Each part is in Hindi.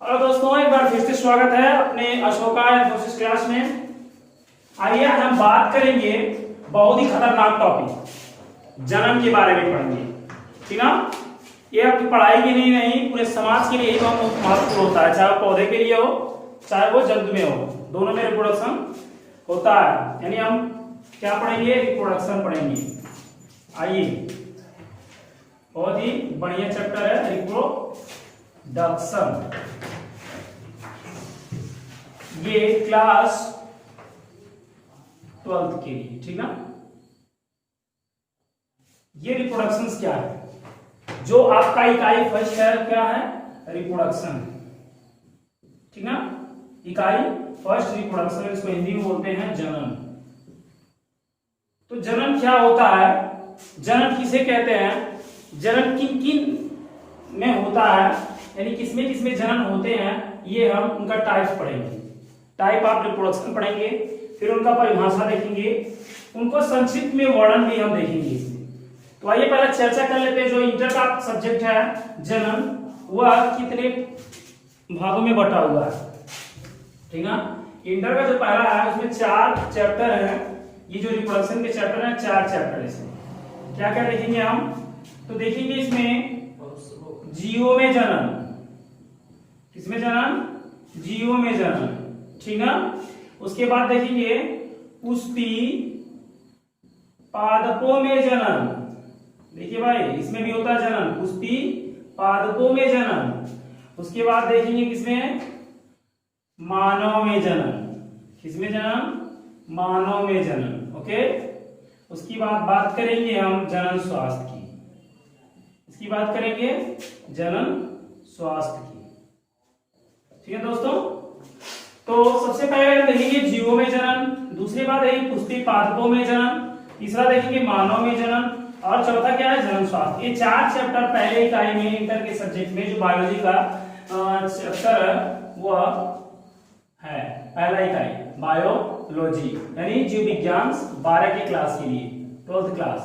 हेलो दोस्तों, एक बार फिर से स्वागत है अपने अशोका इन्फोसिस क्लास में। आइए आज हम बात करेंगे बहुत ही खतरनाक टॉपिक जनन के बारे में पढ़ेंगे। ठीक ना, ये आपकी पढ़ाई के लिए नहीं पूरे समाज के लिए ही बहुत महत्वपूर्ण होता है, चाहे वो पौधे के लिए हो चाहे वो जंतु में हो, दोनों में रिप्रोडक्शन होता है। यानी हम क्या पढ़ेंगे, रिप्रोडक्शन पढ़ेंगे। आइए, बहुत ही बढ़िया चैप्टर है रिप्रोडक्शन। ये क्लास 12th के लिए, ठीक ना। ये रिप्रोडक्शन क्या है, जो आपका इकाई फर्स्ट है क्या है, रिप्रोडक्शन। ठीक ना, इकाई फर्स्ट रिप्रोडक्शन, इसको हिंदी में बोलते हैं जनन। तो जनन क्या होता है, जनन किसे कहते हैं, जनन किन किन में होता है, यानी किसमें किसमें जनन होते हैं, ये हम उनका टाइप पढ़ेंगे। टाइप आप रिप्रोडक्शन पढ़ेंगे, फिर उनका परिभाषा देखेंगे, उनको संक्षिप्त में वर्णन भी हम देखेंगे इसमें। तो आइए पहले चर्चा कर लेते हैं। जो इंटर का सब्जेक्ट है जनन, वह कितने भागों में बटा हुआ है। ठीक ना, इंटर का जो पहला है उसमें 4 चैप्टर है। ये जो रिप्रोडक्शन के चैप्टर है 4 चैप्टर। इसमें क्या क्या देखेंगे हम, तो देखेंगे इसमें जीवों में जनन, किसमें जनन, जीवों में जनन। ठीक ना, उसके बाद देखेंगे पुष्पी पादपों में जनन। देखिए भाई, इसमें भी होता है जनन, पुष्पी पादपों में जनन। उसके बाद देखेंगे किसमें, मानव में जनन। किसमें जनन, मानव में जनन। ओके, उसकी बात करेंगे हम जनन स्वास्थ्य की। इसकी बात करेंगे जनन स्वास्थ्य की। ठीक है दोस्तों, तो सबसे पहले देखेंगे जीवों में जनन, दूसरी बात है पुष्पी पादपों में जनन, तीसरा देखेंगे मानव में जनन, और चौथा क्या है, जनन स्वास्थ्य। ये 4 चैप्टर पहले इकाई में इंटर के सब्जेक्ट में जो बायोलॉजी का चैप्टर है वो है पहला इकाई बायोलॉजी, यानी जीव विज्ञान 12 के क्लास के लिए, 12th क्लास।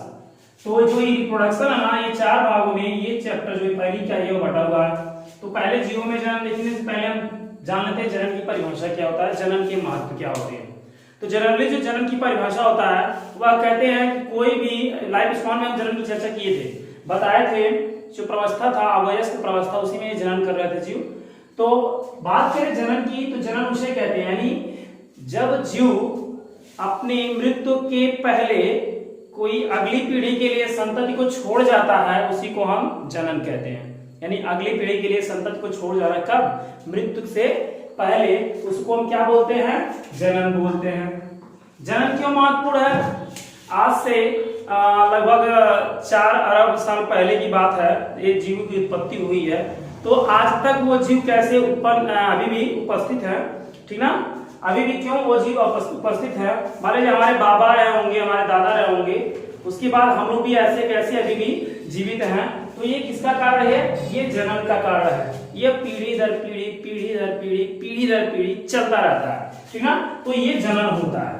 तो जो ये रिप्रोडक्शन है ना, ये 4 भागों में ये चैप्टर जो पहली इकाई है वो बटा हुआ है। तो पहले जीवों में जनन देखने से पहले हम जान लेते हैं जनन की परिभाषा क्या होता है, जनन के महत्व क्या होते हैं। तो जनरली जो जनन की परिभाषा होता है वह कहते हैं कि कोई भी लाइफ स्पैन में हम जनन की चर्चा किए थे, बताए थे, जो प्रवस्था था अवयस्क प्रवस्था, उसी में जनन कर रहे थे जीव। तो बात करें जनन की, तो जनन उसे कहते हैं यानी जब जीव अपनी मृत्यु के पहले कोई अगली पीढ़ी के लिए संतति को छोड़ जाता है, उसी को हम जनन कहते हैं। यानी अगली पीढ़ी के लिए संतति को छोड़ जा रहा है कब, मृत्यु से पहले, उसको हम क्या बोलते हैं, जनन बोलते हैं। जनन क्यों महत्वपूर्ण है, आज से लगभग 4 अरब साल पहले की बात है, ये जीव की उत्पत्ति हुई है। तो आज तक वो जीव कैसे उत्पन्न अभी भी उपस्थित है। ठीक ना, अभी भी क्यों वो जीव उपस्थित है, मान लीजिए हमारे बाबा रहे होंगे, हमारे दादा रहे होंगे, उसके बाद हम लोग भी ऐसे कैसे अभी भी जीवित हैं। तो ये किसका कारण है, ये जनन का कारण है। ये पीढ़ी दर पीढ़ी, पीढ़ी दर पीढ़ी, पीढ़ी दर पीढ़ी चलता रहता है। ठीक ना, तो ये जनन होता है।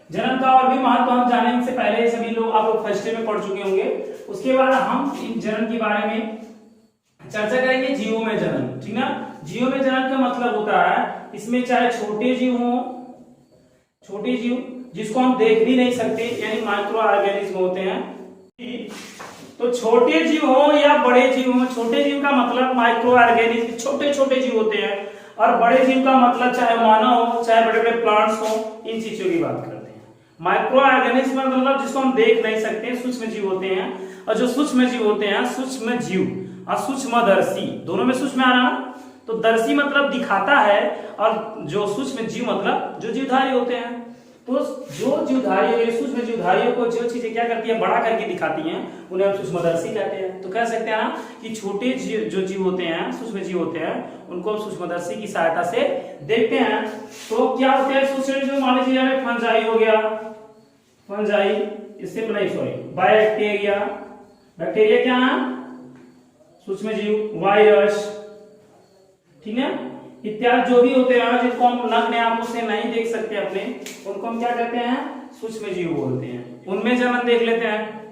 जनन का और भी महत्व हम जाने से पहले सभी लोग आप लोग फर्स्ट ईयर में पढ़ चुके होंगे। उसके बाद हम इन जनन के बारे में चर्चा करेंगे, जीवों में जनन। ठीक ना, जीवों में जनन का मतलब होता है इसमें चाहे छोटे जीव हो, छोटे जीव जिसको हम देख भी नहीं सकते, यानी माइक्रो ऑर्गेनिज्म होते हैं। तो छोटे जीव हो या बड़े जीव हो, छोटे जीव का मतलब माइक्रो ऑर्गेनिज्म, छोटे छोटे जीव होते हैं, और बड़े जीव का मतलब चाहे मानव हो चाहे बड़े बड़े प्लांट्स हो, इन चीजों की बात करते हैं। माइक्रो ऑर्गेनिज्म मतलब जिसको हम देख नहीं सकते, सूक्ष्म जीव होते हैं। और जो सूक्ष्म जीव होते हैं, सूक्ष्म जीव और सूक्ष्मदर्शी, दोनों में सूक्ष्म आ रहा। तो दर्शी मतलब दिखाता है, और जो सूक्ष्म जीव मतलब जो जीवधारी होते हैं। तो जो जीवधारी, सूक्ष्म जीवधारियों को जो चीजें क्या करती है, बड़ा करके दिखाती हैं, उन्हें हम सूक्ष्मदर्शी कहते हैं। तो कह सकते हैं ना कि छोटे जो जीव होते हैं, सूक्ष्म जीव होते हैं, उनको हम सूक्ष्मदर्शी की सहायता से देखते हैं। तो क्या होते हैं सूक्ष्म जीव, मान लीजिए फंजाई हो गया, फंजाई, इससे बैक्टीरिया, बैक्टीरिया क्या है, सूक्ष्म जीव, वायरस, ठीक है, इत्यादि जो भी होते हैं जिनको हम नग्न आंखों से नहीं देख सकते अपने, उनको हम क्या कहते हैं, सूक्ष्म जीव बोलते हैं। उनमें जनन देख लेते हैं,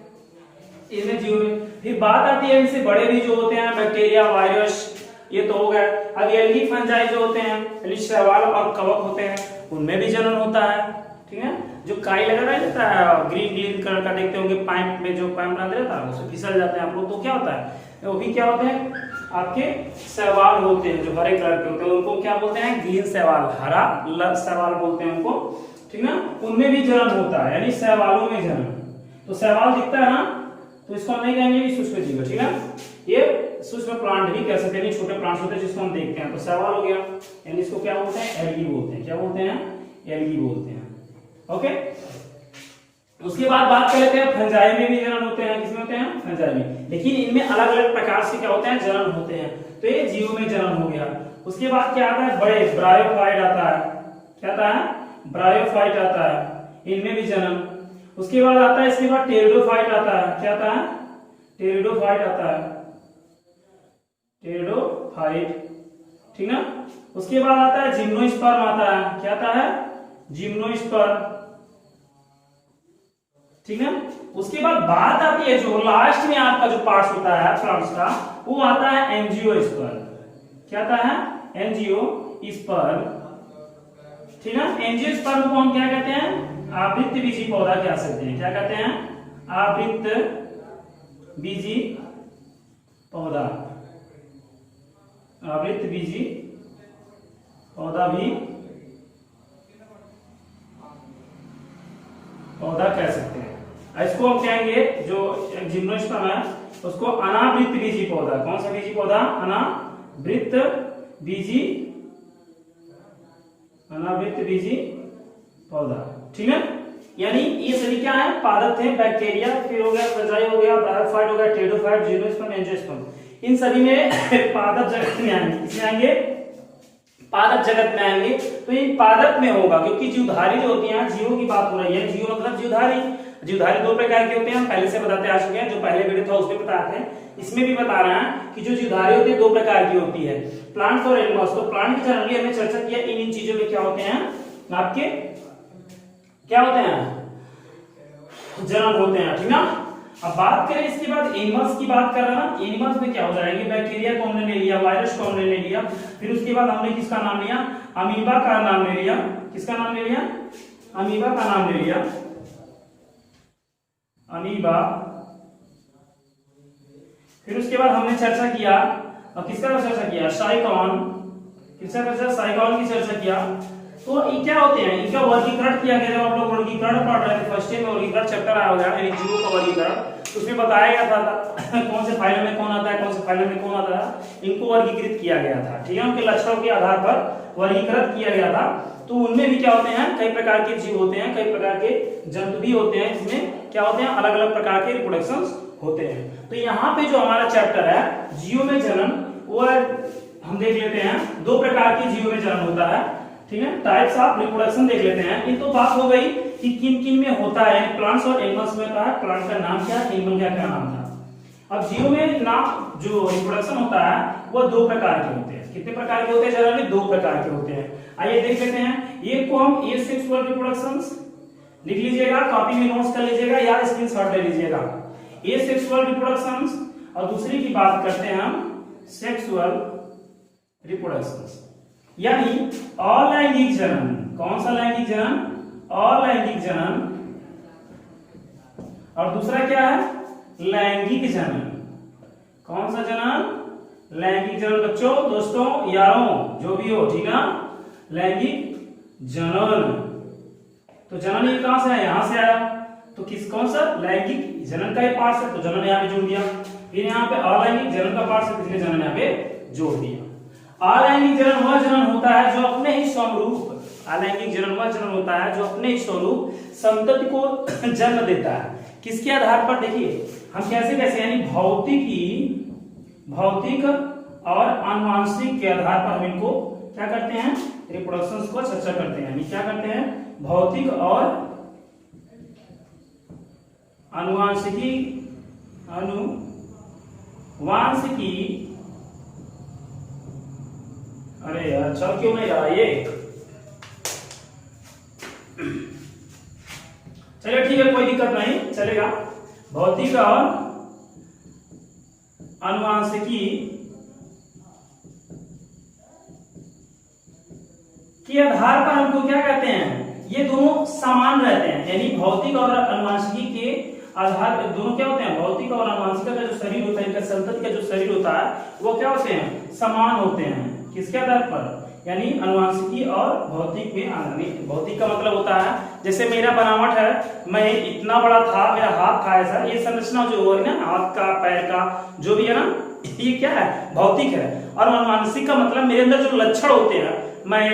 इनमें जीव में। फिर बात आती है इनसे बड़े भी जो होते हैं, बैक्टीरिया, वायरस, ये तो हो गया। अब एल्गी फंजाई जो होते हैं, यानी शैवाल और कवक होते हैं, उनमें भी जनन होता है, ठीक है। जो काई लगा रहता है ग्रीन ग्रीन कलर का, देखते होंगे पाइप में, जो पाइप बना रहता है उससे फिसल जाते हैं आप लोग, तो क्या होता है, वो भी क्या होते हैं आपके शैवाल होते हैं, जो हरे कलर के होते हैं, उनको क्या बोलते हैं, ग्रीन शैवाल, हरा शैवाल बोलते हैं उनको, ठीक ना। उनमें भी जनन होता है, यानी शैवालों में जनन। तो शैवाल दिखता है ना, तो इसको हम नहीं कहेंगे कि सूक्ष्म जीव, ठीक है। ये सूक्ष्म प्लांट भी कह सकते हैं, छोटे प्लांट्स होते हैं जिसको हम देखते हैं, तो शैवाल हो गया, यानी इसको क्या बोलते हैं, एल्गी बोलते हैं। क्या बोलते हैं, एल्गी बोलते हैं, ओके। उसके बाद बात कर लेते हैं फंजाई में भी जनन होते हैं। किसमें होते हैं, फंजाई में, लेकिन इनमें अलग अलग प्रकार से क्या होते हैं, जनन होते हैं। तो ये जीवों में जनन हो गया। उसके बाद क्या आता है, बड़े ब्रायोफाइट आता है। क्या आता है, ब्रायोफाइट आता है, इनमें भी जनन। उसके बाद आता है, इसके बाद टेरिडोफाइट आता है। क्या आता है, टेरिडोफाइट आता है, टेरिडोफाइट, ठीक ना। उसके बाद आता है जिम्नोस्पर्म आता है। क्या आता है, जिम्नोस्पर्म, ठीक है। उसके बाद बात आती है जो लास्ट में आपका जो पार्ट होता है प्लांट्स का, वो आता है एंजियोस्पर्म। क्या आता है, एंजियोस्पर्म, ठीक है। एंजियोस्पर्म को हम क्या कहते हैं, आवृत्त बीजी पौधा कह सकते हैं। क्या कहते हैं, आवृत्त बीजी पौधा, आवृत्त बीजी पौधा भी पौधा कह सकते हैं। इसको हम कहेंगे, जो जिम्नोस्पर्म है उसको अनावृत्त बीजी पौधा। कौन सा बीजी पौधा, अनावृत्त बीजी, अनावृत्त बीजी पौधा, ठीक है। यानी ये सभी क्या है, पादप थे, बैक्टीरिया, फिर हो गया फंजाई, हो गया ब्रायोफाइट, हो गया टेरिडोफाइट, जिम्नोस्पर्म, एंजियोस्पर्म, इन सभी में पादप जगत में आएंगे। किसमें आएंगे, पादप जगत में आएंगे। तो इन पादप में होगा, क्योंकि जीवधारी जो होती है, जीवों की बात हो रही है, जीव मतलब जीवधारी। जीवधारी दो प्रकार के होते हैं, हम पहले से बताते आ चुके हैं, जो पहले वीडियो था उसमें बताते हैं, इसमें भी बता रहे हैं कि जो जीवधारी होती है दो प्रकार की होती है, प्लांट्स और एनिमल्स। तो प्लांट की जनरली हमने चर्चा किया, इन चीजों में क्या होते हैं आपके, क्या होते हैं, जनन होते हैं, ठीक ना। अब बात करें इसके बाद एनिमल्स की बात कर रहे हैं ना, एनिमल्स में क्या हो जाएंगे, बैक्टीरिया को हमने ले लिया, वायरस को हमने ले लिया, फिर उसके बाद हमने किसका नाम लिया, अमीबा का नाम ले लिया। किसका नाम ले लिया, अमीबा का नाम ले लिया, अमीबा। फिर उसके बाद हमने चर्चा किया, और किसका चर्चा किया, साइकॉन। किसका चर्चा, साइकॉन की चर्चा किया। तो ये क्या होते हैं, इनका वर्गीकरण किया गया। जब आप लोग वर्गीकरण पढ़ रहे थे फर्स्ट ईयर में, वर्गीकरण चैप्टर आया होगा, यानी जीवों का वर्गीकरण, तो उसमें बताया गया था कौन से फाइलम में कौन आता है, कौन से फाइलम में कौन आता है, इनको वर्गीकृत किया गया था, ठीक है। उनके लक्षणों के आधार पर वर्गीकृत किया गया था। तो उनमें भी क्या होते हैं, कई प्रकार के जीव होते हैं, कई प्रकार के जंतु भी होते हैं, जिसमें क्या होते हैं, अलग अलग प्रकार के रिप्रोडक्शंस होते हैं। तो यहाँ पे जो हमारा चैप्टर है जीवों में जनन, वो हम देख लेते हैं, दो प्रकार के जीवों में जनन होता है, ठीक है। टाइप्स ऑफ रिप्रोडक्शन देख लेते हैं। ये तो बात हो गई कि किन किन में होता है, प्लांट्स और एनिमल्स में होता है, प्लांट का नाम क्या, एनिमल का क्या नाम था। अब जीवों में नाम जो रिप्रोडक्शन होता है वो दो प्रकार के होते हैं। कितने प्रकार के होते हैं, जनरली दो प्रकार के होते हैं। आइए देख लेते हैं। एक को हम एसेक्सुअल रिप्रोडक्शंस लिख लीजिएगा, कॉपी में नोट्स कर लीजिएगा या स्क्रीनशॉट ले लीजिएगा, एसेक्सुअल रिप्रोडक्शंस। और दूसरी की बात करते हैं हम सेक्सुअल रिप्रोडक्शंस, यानी अलैंगिक जनन। कौन सा लैंगिक जनन, अलैंगिक जनन। और दूसरा क्या है, लैंगिक जनन। कौन सा जनन, लैंगिक जनन। बच्चों, दोस्तों, यारों, जो भी हो, ठीक है, लैंगिक जनन। तो जनन ये कहां से आया, यहां से आया, तो किस कौन सा, लैंगिक जनन का ही पार्ट है, तो जनन यहाँ पे जोड़ दिया। फिर यहाँ पे अलैंगिक जनन का पार्ट है, इसलिए जनन यहाँ पे जोड़ दिया। अलैंगिक जनन वह जनन होता है जो अपने ही स्वरूप, अलैंगिक जनन वह जनन होता है जो अपने ही स्वरूप संतति को जन्म देता है। किसके आधार पर, देखिए हम कैसे कैसे, यानी भौतिक और आनुवांशिक के आधार पर हम इनको क्या करते हैं, रिप्रोडक्शन को चर्चा करते हैं। यानी क्या करते हैं, भौतिक और आनुवांशिकी अरे यार चल क्यों नहीं रहा ये, चलिए ठीक है, कोई दिक्कत नहीं, चलेगा। भौतिक और आनुवांशिकी के आधार पर हमको क्या कहते हैं, ये दोनों समान रहते हैं, यानी भौतिक और अनुवांशिकी के आधार पर दोनों क्या होते हैं, भौतिक और अनुवांशिक का जो शरीर होता है, इनका संतति का जो शरीर होता है वो क्या होते हैं, समान होते हैं। किसके आधार पर, यानी अनुवांशिकी और भौतिक में आदमी। भौतिक का मतलब होता है जैसे मेरा बनावट है, मैं इतना बड़ा था, मेरा हाथ था ऐसा, ये संरचना जो हो रही है ना हाथ का पैर का जो भी है ना, ये क्या है, भौतिक है। और अनुवांशिक का मतलब मेरे अंदर जो लक्षण होते हैं, मैं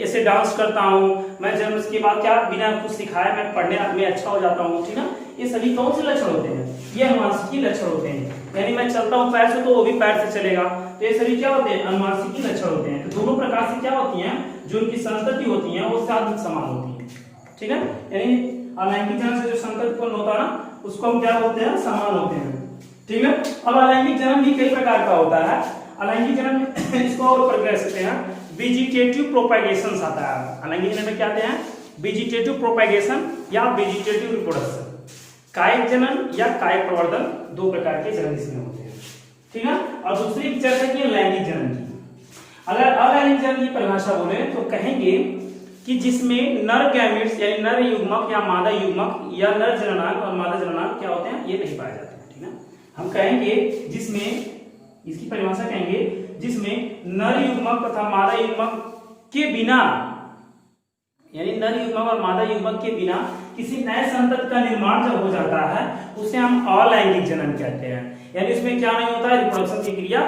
ऐसे डांस करता हूँ, मैं जन्म के बाद क्या बिना कुछ सिखाए मैं पढ़ने में अच्छा हो जाता हूँ, ठीक ना, ये सभी कौन से लक्षण होते हैं, ये अनुवांशिकी लक्षण होते हैं। यानी मैं चलता हूँ पैर से तो वो भी पैर से चलेगा, तो ये सभी क्या होते हैं, अनुवांशिकी लक्षण होते हैं। तो दोनों प्रकार से क्या होती हैं, जो उनकी संतति होती है वो साथ समान होती है, ठीक है। यानी अलैंगिक जनन से जो संतति उत्पन्न होता है ना, उसको हम क्या बोलते हैं, समान होते हैं, ठीक है। अब अलैंगिक जनन भी कई प्रकार का होता है। अलैंगिक जनन में इसको और ऊपर कह सकते हैं वेजिटेटिव प्रोपेगेशन आता है। अलैंगिक जनन में क्या आते हैं, वेजिटेटिव प्रोपेगेशन या वेजिटेटिव रिप्रोडक्शन। कायिक जनन या कायिक प्रवर्धन, दो प्रकार के जनन इसमें होते हैं, ठीक है। और दूसरी चर्चा की लैंगिक जनन की। अगर अलैंगिक जनन की परिभाषा बोले तो कहेंगे कि जिसमें नर गैमेट्स यानी नर युग्मक या मादा युग्मक या नर जननांग और मादा जननांग क्या होते हैं, ये नहीं पाए जाते हैं, ठीक है। हम कहेंगे जिसमें, इसकी परिभाषा कहेंगे जिसमें नर युग्मक तथा मादा युग्मक के बिना, यानी नर युग्मक और मादा युग्मक के बिना किसी नए संतति का निर्माण जब हो जाता है उसे हम अलैंगिक जनन कहते हैं। यानी इसमें क्या नहीं होता है, रिप्रोडक्शन की क्रिया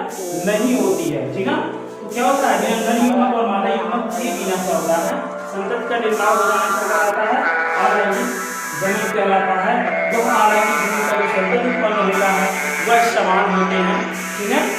नहीं होती है, ठीक है। तो क्या होता है, नर युग्मक और मादा युग्मक के बिना क्या होता है, संतति का निर्माण हो जाना कहलाता है अलैंगिक जनन कहलाता है। जो अलैंगिक जनन का जो संतति उत्पन्न होता है वह समान होते हैं, ठीक है।